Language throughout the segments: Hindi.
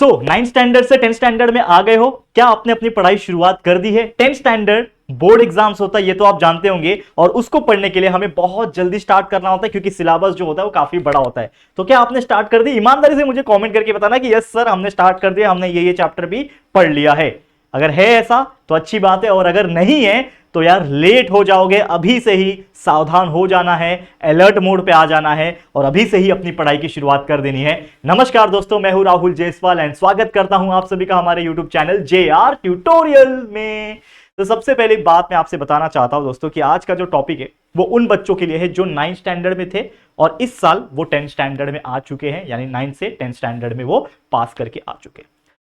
सो 9th स्टैंडर्ड से 10th स्टैंडर्ड में आ गए हो, क्या आपने अपनी पढ़ाई शुरुआत कर दी है? 10th स्टैंडर्ड बोर्ड एग्जाम्स होता है, ये तो आप जानते होंगे, और उसको पढ़ने के लिए हमें बहुत जल्दी स्टार्ट करना होता है क्योंकि सिलेबस जो होता है वो काफी बड़ा होता है। तो क्या आपने स्टार्ट कर दी? ईमानदारी से मुझे कमेंट करके बताना कि यस सर हमने स्टार्ट कर दिया, हमने ये चैप्टर भी पढ़ लिया है। अगर है ऐसा तो अच्छी बात है, और अगर नहीं है तो यार लेट हो जाओगे। अभी से ही सावधान हो जाना है, अलर्ट मोड पे आ जाना है और अभी से ही अपनी पढ़ाई की शुरुआत कर देनी है। नमस्कार दोस्तों, मैं हूं राहुल जायसवाल एंड स्वागत करता हूं आप सभी का हमारे यूट्यूब चैनल JR ट्यूटोरियल में। तो सबसे पहले बात मैं आपसे बताना चाहता हूं दोस्तों कि आज का जो टॉपिक है वो उन बच्चों के लिए है जो 9th स्टैंडर्ड में थे और इस साल वो 10th स्टैंडर्ड में आ चुके हैं, यानी 9th से 10th स्टैंडर्ड में वो पास करके आ चुके हैं।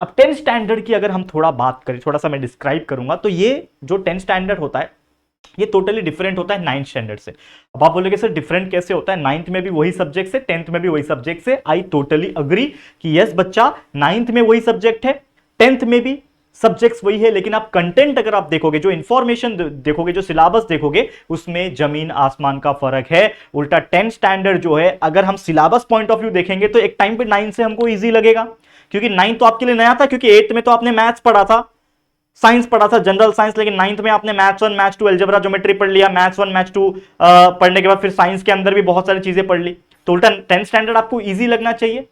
अब 10th स्टैंडर्ड की अगर हम थोड़ा बात करें, थोड़ा सा मैं डिस्क्राइब करूंगा, तो ये जो 10th स्टैंडर्ड होता है ये टोटली डिफरेंट होता है 9th स्टैंडर्ड से। अब आप बोलोगे सर डिफरेंट कैसे होता है? 9th में भी वही सब्जेक्ट है, 10th में भी वही सब्जेक्ट है। आई टोटली अग्री कि यस बच्चा 9th में वही सब्जेक्ट है, 10th में भी सब्जेक्ट्स वही है, लेकिन आप कंटेंट अगर आप देखोगे, जो इंफॉर्मेशन देखोगे, जो सिलेबस देखोगे, उसमें जमीन आसमान का फर्क है। उल्टा 10th स्टैंडर्ड जो है, अगर हम सिलेबस पॉइंट ऑफ व्यू देखेंगे तो एक टाइम पे 9th से हमको इजी लगेगा क्योंकि 9th तो आपके लिए नया था, क्योंकि 8th में तो आपने मैथ्स पढ़ा था, साइंस पढ़ा था, जनरल साइंस, लेकिन 9th में आपने मैथ्स 1 मैथ्स 2 अलजेब्रा ज्योमेट्री पढ़ लिया। मैथ्स 1 मैथ्स 2 पढ़ने के बाद फिर साइंस के अंदर भी बहुत सारी चीजें पढ़ ली। तो उल्टा 10th स्टैंडर्ड आपको इजी लगना चाहिए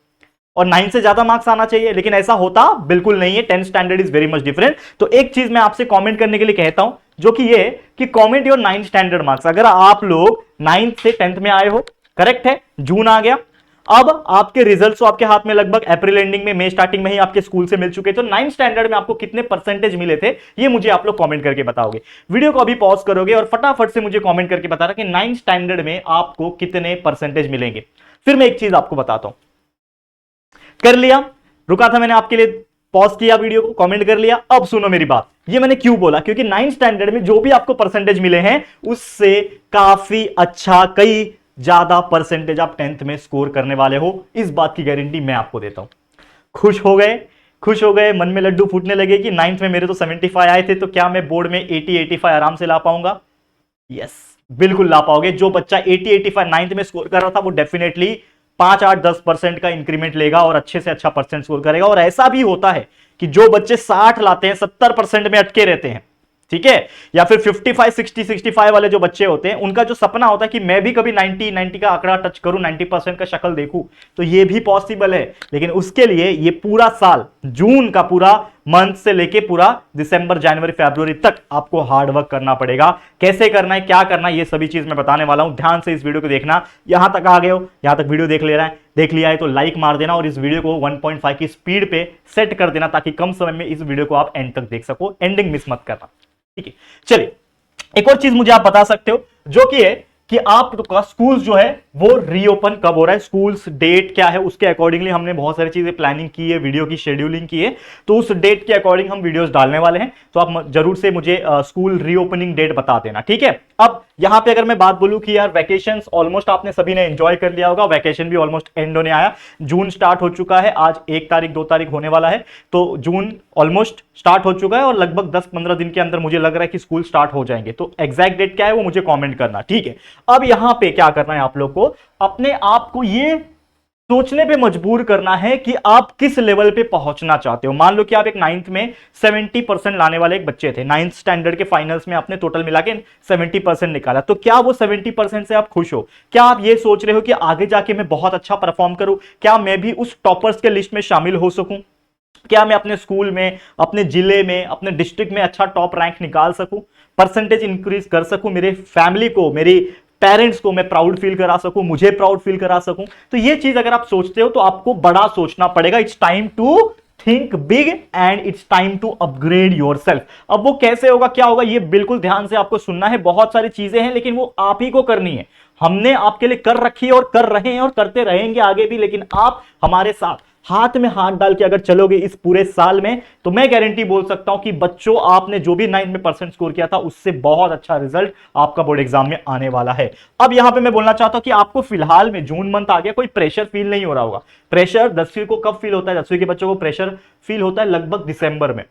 और 9 से ज्यादा मार्क्स आना चाहिए, लेकिन ऐसा होता बिल्कुल नहीं है। 10th standard is very much different. तो एक चीज मैं आपसे कमेंट करने के लिए कहता हूं, जो कि ये कि comment your 9th standard marks. अगर आप लोग 9th से 10th में आए हो, करेक्ट है, जून आ गया, अब आपके रिजल्ट्स आपके हाथ में लगभग अप्रैल एंडिंग में, मई स्टार्टिंग में ही आपके स्कूल से मिल चुके। तो 9th स्टैंडर्ड में आपको कितने परसेंटेज मिले थे ये मुझे आप लोग कमेंट करके बताओगे। वीडियो को अभी पॉज करोगे और फटाफट से मुझे कमेंट करके बताना कि 9th स्टैंडर्ड में आपको कितने परसेंटेज मिलेंगे। फिर मैं एक चीज आपको बताता हूं। कर लिया? रुका था मैंने आपके लिए, पॉज किया वीडियो को, कमेंट कर लिया। अब सुनो मेरी बात, ये मैंने क्यों बोला, क्योंकि 9th स्टैंडर्ड में जो भी आपको परसेंटेज मिले हैं उससे काफी अच्छा, कई ज्यादा परसेंटेज आप 10th में स्कोर करने वाले हो, इस बात की गारंटी मैं आपको देता हूं। खुश हो गए? खुश हो गए, मन में लड्डू फूटने लगे कि 9th में मेरे तो 75 आए थे, तो क्या मैं बोर्ड में 80-85 आराम से ला पाऊंगा? यस, बिल्कुल ला पाओगे। जो बच्चा 80-85 9th में स्कोर कर रहा था वो डेफिनेटली 5-8-10% का इंक्रीमेंट लेगा और अच्छे से अच्छा परसेंट स्कोर करेगा। और ऐसा भी होता है कि जो बच्चे 60 लाते हैं, 70% में अटके रहते हैं, ठीक है, या फिर 55 60 65 वाले जो बच्चे होते हैं, उनका जो सपना होता है कि मैं भी कभी 90 का आंकड़ा टच करूं, 90% का शक्ल देखूं, तो ये भी पॉसिबल है। लेकिन उसके लिए ये पूरा साल, जून का पूरा मंथ से लेके पूरा दिसंबर जनवरी फरवरी तक आपको हार्ड वर्क करना पड़ेगा। कैसे करना है, क्या करना है, ये सभी चीज मैं बताने वाला हूं। ध्यान से इस वीडियो को देखना। यहां तक आ गए हो, यहां तक वीडियो देख लिया है तो लाइक मार देना और इस वीडियो को 1.5 की स्पीड पे सेट कर देना ताकि कम समय में इस वीडियो को आप एंड तक देख सको। एंडिंग मिस मत करना, ठीक है। चलिए, एक और चीज मुझे आप बता सकते हो, जो कि है कि आपका स्कूल जो है वो रीओपन कब हो रहा है, स्कूल्स डेट क्या है, उसके अकॉर्डिंगली हमने बहुत सारी चीजें प्लानिंग की है, वीडियो की शेड्यूलिंग की है, तो उस डेट के अकॉर्डिंग हम वीडियोस डालने वाले हैं। तो आप जरूर से मुझे स्कूल रीओपनिंग डेट बता देना, ठीक है। अब यहां पे अगर मैं बात बोलूं कि यार वैकेशंस ऑलमोस्ट आपने सभी ने एंजॉय कर लिया होगा, वैकेशन भी ऑलमोस्ट एंड होने आया, जून स्टार्ट हो चुका है, आज 1 तारीख 2 तारीख होने वाला है, तो जून ऑलमोस्ट स्टार्ट हो चुका है और लगभग 10-15 दिन के अंदर मुझे लग रहा है कि स्कूल स्टार्ट हो जाएंगे। तो एग्जैक्ट डेट क्या है वो मुझे कमेंट करना, ठीक है। अब यहां पे क्या करना है, आप लोग को अपने आप को ये सोचने पे मजबूर करना है कि आप किस लेवल पे पहुंचना चाहते हो। मान लो कि आप एक 9th में 70% लाने वाले एक बच्चे थे, 9th स्टैंडर्ड के फाइनल्स में आपने टोटल मिला के 70% निकाला, तो क्या वो 70% से आप खुश हो? क्या आप ये सोच रहे हो कि आगे जाके मैं बहुत अच्छा परफॉर्म करूं, क्या मैं भी उस टॉपर्स के लिस्ट में शामिल हो सकूं, क्या मैं अपने स्कूल में, अपने जिले में, अपने डिस्ट्रिक्ट में अच्छा टॉप रैंक निकाल सकूं, परसेंटेज इंक्रीज कर सकूं, मेरे फैमिली को, मेरी पेरेंट्स को मैं प्राउड फील करा सकूं, मुझे प्राउड फील करा सकूं? तो ये चीज अगर आप सोचते हो तो आपको बड़ा सोचना पड़ेगा। It's time to think big and it's time to upgrade yourself. अब वो कैसे होगा, क्या होगा, ये बिल्कुल ध्यान से आपको सुनना है। बहुत सारी चीजें हैं लेकिन वो आप ही को करनी है। हमने आपके लिए कर रखी है और कर रहे हैं और करते रहेंगे आगे भी, लेकिन आप हमारे साथ हाथ में हाथ डाल के अगर चलोगे इस पूरे साल में, तो मैं गारंटी बोल सकता हूं कि बच्चों, आपने जो भी 9th में परसेंट स्कोर किया था उससे बहुत अच्छा रिजल्ट आपका बोर्ड एग्जाम में आने वाला है। अब यहां पे मैं बोलना चाहता हूं कि आपको फिलहाल में, जून मंथ आ गया, कोई प्रेशर फील नहीं हो रहा होगा। प्रेशर 10वीं को कब फील होता है? 10वीं के बच्चों को प्रेशर फील होता है लगभग दिसंबर में,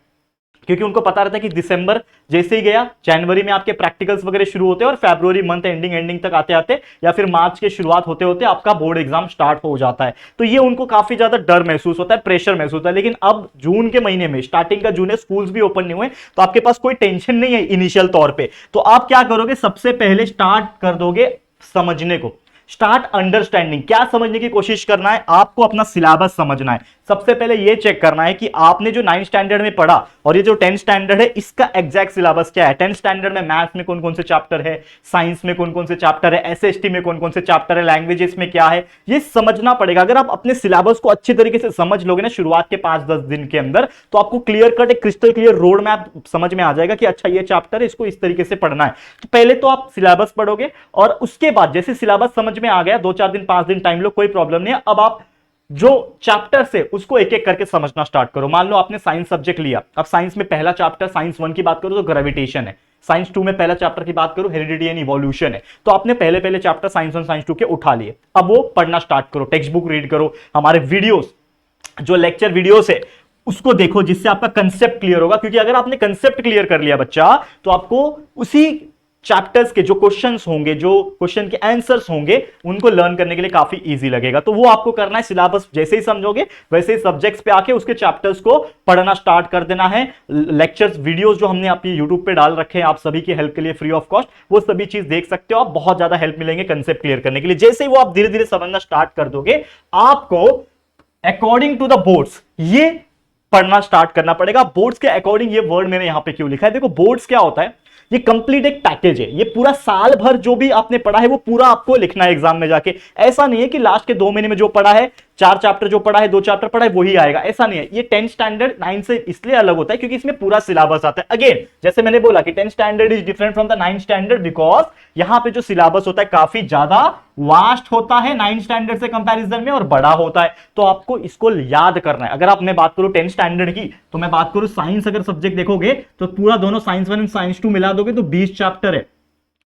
क्योंकि उनको पता रहता है कि दिसंबर जैसे ही गया, जनवरी में आपके प्रैक्टिकल्स वगैरह शुरू होते हैं और फरवरी मंथ एंडिंग तक आते आते या फिर मार्च के शुरुआत होते होते आपका बोर्ड एग्जाम स्टार्ट हो जाता है। तो ये उनको काफी ज्यादा डर महसूस होता है, प्रेशर महसूस होता है। लेकिन अब जून के महीने में, स्टार्टिंग का जून है, स्कूल्स भी ओपन नहीं हुए, तो आपके पास कोई टेंशन नहीं है इनिशियल तौर पर। तो आप क्या करोगे, सबसे पहले स्टार्ट कर दोगे समझने को, स्टार्ट अंडरस्टैंडिंग। क्या समझने की कोशिश करना है, आपको अपना सिलेबस समझना है। सबसे पहले यह चेक करना है कि आपने जो 9th स्टैंडर्ड में पढ़ा और ये जो 10th स्टैंडर्ड है, इसका एग्जैक्ट सिलेबस क्या है। 10th स्टैंडर्ड में मैथ्स में कौन कौन से चैप्टर है, साइंस में कौन कौन से चैप्टर है, एसएसटी में कौन कौन से चैप्टर है, लैंग्वेजेस में क्या है, ये समझना पड़ेगा। अगर आप अपने सिलेबस को अच्छे तरीके से समझ लोगे ना शुरुआत के 5-10 दिन के अंदर, तो आपको क्लियर कट एक क्रिस्टल क्लियर रोड मैप समझ में आ जाएगा कि अच्छा ये चैप्टर है, इसको इस तरीके से पढ़ना है। तो पहले तो आप सिलेबस पढ़ोगे और उसके बाद जैसे सिलेबस समझ में आ गया, 2-4 दिन 5 दिन टाइम लो, कोई प्रॉब्लम नहीं है। अब आप जो चैप्टर से उसको एक एक करके समझना स्टार्ट करो। मान लो आपने साइंस सब्जेक्ट लिया, अब साइंस में पहला चैप्टर साइंस 1 की बात करो तो ग्रेविटेशन है, साइंस 2 में पहला चैप्टर की बात करो हेरिडिटी एंड इवोल्यूशन है। तो आपने पहले पहले चैप्टर साइंस 1 साइंस 2 के उठा लिए, अब वो पढ़ना स्टार्ट करो, टेक्स्ट बुक रीड करो, हमारे वीडियोस जो लेक्चर वीडियोस है उसको देखो, जिससे आपका कंसेप्ट क्लियर होगा। क्योंकि अगर आपने कंसेप्ट क्लियर कर लिया बच्चा, तो आपको उसी चैप्टर्स के जो क्वेश्चंस होंगे, जो क्वेश्चन के आंसर्स होंगे, उनको लर्न करने के लिए काफी इजी लगेगा। तो वो आपको करना है, सिलेबस जैसे ही समझोगे वैसे ही सब्जेक्ट्स पे आके उसके चैप्टर्स को पढ़ना स्टार्ट कर देना है। लेक्चर्स वीडियोस जो हमने आपकी यूट्यूब पे डाल रखे हैं आप सभी की हेल्प के लिए फ्री ऑफ कॉस्ट, वो सभी चीज देख सकते हो आप, बहुत ज्यादा हेल्प मिलेंगे कंसेप्ट क्लियर करने के लिए। जैसे ही वो आप धीरे धीरे समझना स्टार्ट कर दोगे, आपको अकॉर्डिंग टू द बोर्ड्स ये पढ़ना स्टार्ट करना पड़ेगा। बोर्ड्स के अकॉर्डिंग ये वर्ड मैंने यहां पे क्यों लिखा है, देखो बोर्ड्स क्या होता है, ये कंप्लीट एक पैकेज है। ये पूरा साल भर जो भी आपने पढ़ा है वो पूरा आपको लिखना है एग्जाम में जाके। ऐसा नहीं है कि लास्ट के 2 महीने में जो पढ़ा है, 4 चैप्टर जो पढ़ा है, 2 चैप्टर पढ़ा है, वही आएगा, ऐसा नहीं है। ये 10th स्टैंडर्ड 9 से इसलिए अलग होता है क्योंकि इसमें पूरा सिलेबस आता है। अगेन जैसे मैंने बोला कि 10th standard is different from the 9th standard because यहां पे जो सिलेबस होता है काफी ज्यादा वास्ट होता है 9th स्टैंडर्ड से कंपैरिजन में और बड़ा होता है। तो आपको इसको याद करना है। अगर आप मैं बात करूं 10th स्टैंडर्ड की, तो मैं बात करूं साइंस अगर सब्जेक्ट देखोगे तो पूरा दोनों साइंस 1 एंड साइंस 2 मिला दोगे तो 20 चैप्टर है,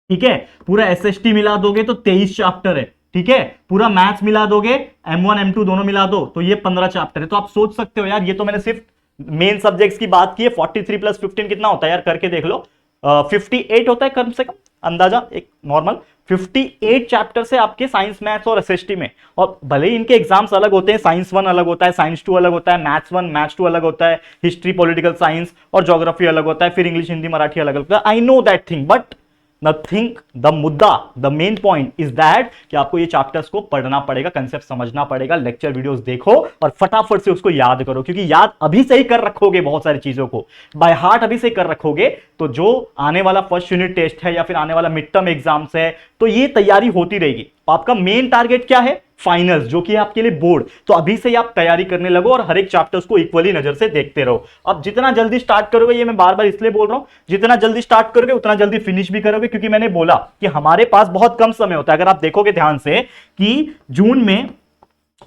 ठीक है। पूरा एसएसटी मिला दोगे तो 23 चैप्टर है, ठीक है। पूरा मैथ्स मिला दोगे, M1 M2 दोनों मिला दो तो ये 15 चैप्टर है। तो आप सोच सकते हो यार, ये तो मैंने सिर्फ मेन सब्जेक्ट्स की बात की है। 43 + 15 कितना होता है यार, करके देख लो। 58 होता है कम से कम, अंदाजा एक नॉर्मल 58 चैप्टर से आपके साइंस मैथ्स और एसएसटी में। और भले ही इनके एग्जाम्स अलग होते हैं, साइंस 1 अलग होता है, साइंस 2 अलग होता है, मैथ्स 1 मैथ्स 2 अलग होता है, हिस्ट्री पॉलिटिकल साइंस और ज्योग्राफी अलग होता है, फिर इंग्लिश हिंदी मराठी अलग होता है। I know that thing, but nothing, the मुद्दा, the main point is that कि आपको ये चैप्टर्स को पढ़ना पड़ेगा, कंसेप्ट समझना पड़ेगा, लेक्चर वीडियोस देखो और फटाफट से उसको याद करो। क्योंकि याद अभी से ही कर रखोगे, बहुत सारी चीजों को बाय हार्ट अभी से कर रखोगे, तो जो आने वाला फर्स्ट यूनिट टेस्ट है या फिर आने वाला मिड टर्म एग्जाम्स है, तो ये तैयारी होती रहेगी। आपका मेन टारगेट क्या है, फाइनल्स, जो कि आपके लिए बोर्ड। तो अभी से ही आप तैयारी करने लगो और हर एक चैप्टर्स को इक्वली नजर से देखते रहो। अब जितना जल्दी स्टार्ट करोगे, ये मैं बार बार इसलिए बोल रहा हूं, जितना जल्दी स्टार्ट करोगे उतना जल्दी फिनिश भी करोगे। क्योंकि मैंने बोला कि हमारे पास बहुत कम समय होता है। अगर आप देखोगे ध्यान से कि जून में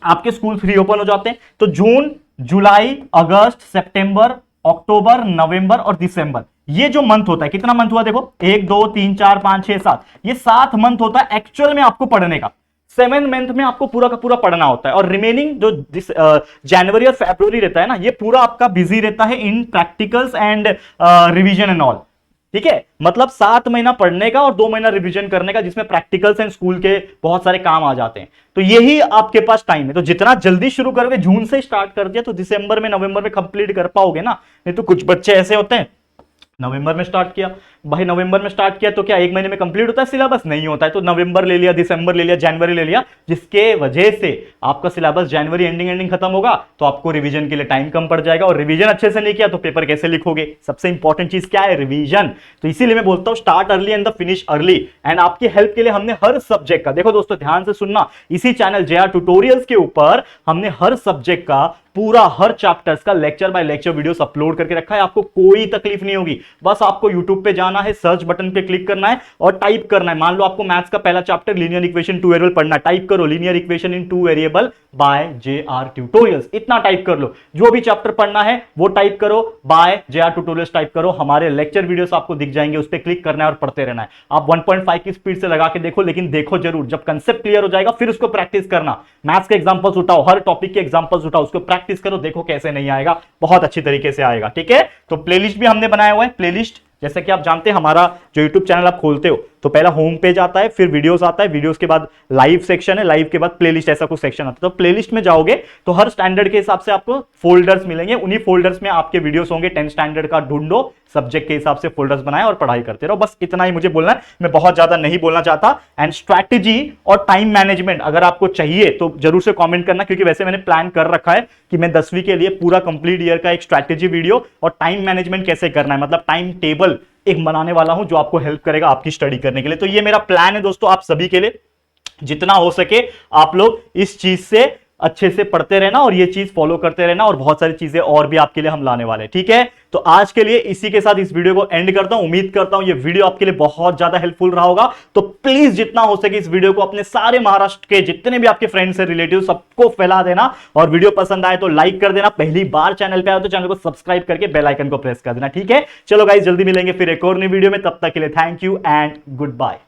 आपके स्कूल फ्री ओपन हो जाते हैं, तो जून, जुलाई, अगस्त, सितंबर, अक्टूबर, नवंबर और दिसंबर, ये जो मंथ होता है, कितना मंथ हुआ देखो, 1 2 3 4 5 6 7, ये 7 मंथ होता है एक्चुअल में आपको पढ़ने का। 7 मंथ में आपको पूरा का पूरा पढ़ना होता है और रिमेनिंग जो जनवरी और फरवरी रहता है ना, ये पूरा आपका बिजी रहता है in practicals and revision and all, ठीक है। मतलब 7 महीना पढ़ने का और 2 महीना रिवीजन करने का, जिसमें प्रैक्टिकल्स एंड स्कूल के बहुत सारे काम आ जाते हैं। तो यही आपके पास टाइम है। तो जितना जल्दी शुरू करोगे, जून से स्टार्ट कर दिया तो दिसंबर में, नवंबर में कंप्लीट कर पाओगे ना। नहीं तो कुछ बच्चे ऐसे होते हैं, नवंबर में स्टार्ट किया भाई, नवंबर में स्टार्ट किया तो क्या 1 महीने में कंप्लीट होता है सिलेबस? नहीं होता है। तो नवंबर ले लिया, दिसंबर ले लिया, जनवरी ले लिया, जिसके वजह से आपका सिलेबस जनवरी एंडिंग खत्म होगा, तो आपको रिवीजन के लिए टाइम कम पड़ जाएगा। और रिवीजन अच्छे से नहीं किया तो पेपर कैसे लिखोगे? सबसे इंपॉर्टेंट चीज क्या है? रिवीजन। तो इसीलिए मैं बोलता हूं start early and the finish early. And आपकी हेल्प के लिए हमने हर सब्जेक्ट का, देखो दोस्तों ध्यान से सुनना, इसी चैनल JR ट्यूटोरियल्स के ऊपर हमने हर सब्जेक्ट का पूरा, हर चैप्टर्स का lecture by lecture videos upload करके रखा है। आपको कोई तकलीफ नहीं होगी, बस आपको यूट्यूब पे जाना जाना है, सर्च बटन पे क्लिक करना है और टाइप करना है। मान लो आपको मैथ्स का पहला चैप्टर लीनियर इक्वेशन 2 वेरिएबल पढ़ना है, टाइप करो linear equation in 2 variable bye JR tutorials, इतना टाइप कर लो। जो भी चैप्टर पढ़ना है वो टाइप करो, बाय JR ट्यूटोरियल्स टाइप करो, हमारे लेक्चर वीडियोस आपको दिख जाएंगे, उस पर क्लिक करना है और पढ़ते रहना है। आप 1.5 की स्पीड से लगा के देखो, लेकिन देखो जरूर, जब कंसेप्ट क्लियर हो जाएगा फिर उसको प्रैक्टिस करना। मैथ्स के एग्जांपल्स उठाओ, हर टॉपिक के एग्जांपल्स उठाओ, उसको प्रैक्टिस करो, देखो कैसे नहीं आएगा, बहुत अच्छी तरीके से आएगा। ठीक है, तो प्लेलिस्ट भी हमने बनाया हुआ है। प्लेलिस्ट जैसे कि आप जानते हैं, हमारा जो YouTube चैनल आप खोलते हो तो पहला होम पेज आता है, फिर वीडियोस आता है, वीडियोस के बाद लाइव सेक्शन है, लाइव के बाद प्लेलिस्ट, ऐसा कुछ सेक्शन आता है। तो प्लेलिस्ट में जाओगे तो हर स्टैंडर्ड के हिसाब से आपको फोल्डर्स मिलेंगे, उन्हीं फोल्डर्स में आपके वीडियोस होंगे। 10 स्टैंडर्ड का ढूंढो, सब्जेक्ट के हिसाब से फोल्डर्स बनाए और पढ़ाई करते रहो। बस इतना ही मुझे बोलना है, मैं बहुत ज्यादा नहीं बोलना चाहता। एंड स्ट्रैटेजी और टाइम मैनेजमेंट अगर आपको चाहिए तो जरूर से कमेंट करना, क्योंकि वैसे मैंने प्लान कर रखा है कि मैं 10वीं के लिए पूरा कंप्लीट ईयर का एक स्ट्रैटेजी वीडियो और टाइम मैनेजमेंट कैसे करना है, मतलब टाइम टेबल एक बनाने वाला हूं जो आपको हेल्प करेगा आपकी स्टडी करने के लिए। तो ये मेरा प्लान है दोस्तों, आप सभी के लिए। जितना हो सके आप लोग इस चीज से अच्छे से पढ़ते रहना और ये चीज फॉलो करते रहना, और बहुत सारी चीजें और भी आपके लिए हम लाने वाले हैं। ठीक है, तो आज के लिए इसी के साथ इस वीडियो को एंड करता हूं। उम्मीद करता हूं ये वीडियो आपके लिए बहुत ज्यादा हेल्पफुल रहा होगा। तो प्लीज जितना हो सके इस वीडियो को अपने सारे महाराष्ट्र के जितने भी आपके फ्रेंड्स हैं, रिलेटिव, सबको फैला देना। और वीडियो पसंद आए तो लाइक कर देना, पहली बार चैनल पे आए तो चैनल को सब्सक्राइब करके बेल आइकन को प्रेस कर देना। ठीक है, चलो गाइस, जल्दी मिलेंगे फिर एक और नई वीडियो में, तब तक के लिए thank you and good bye.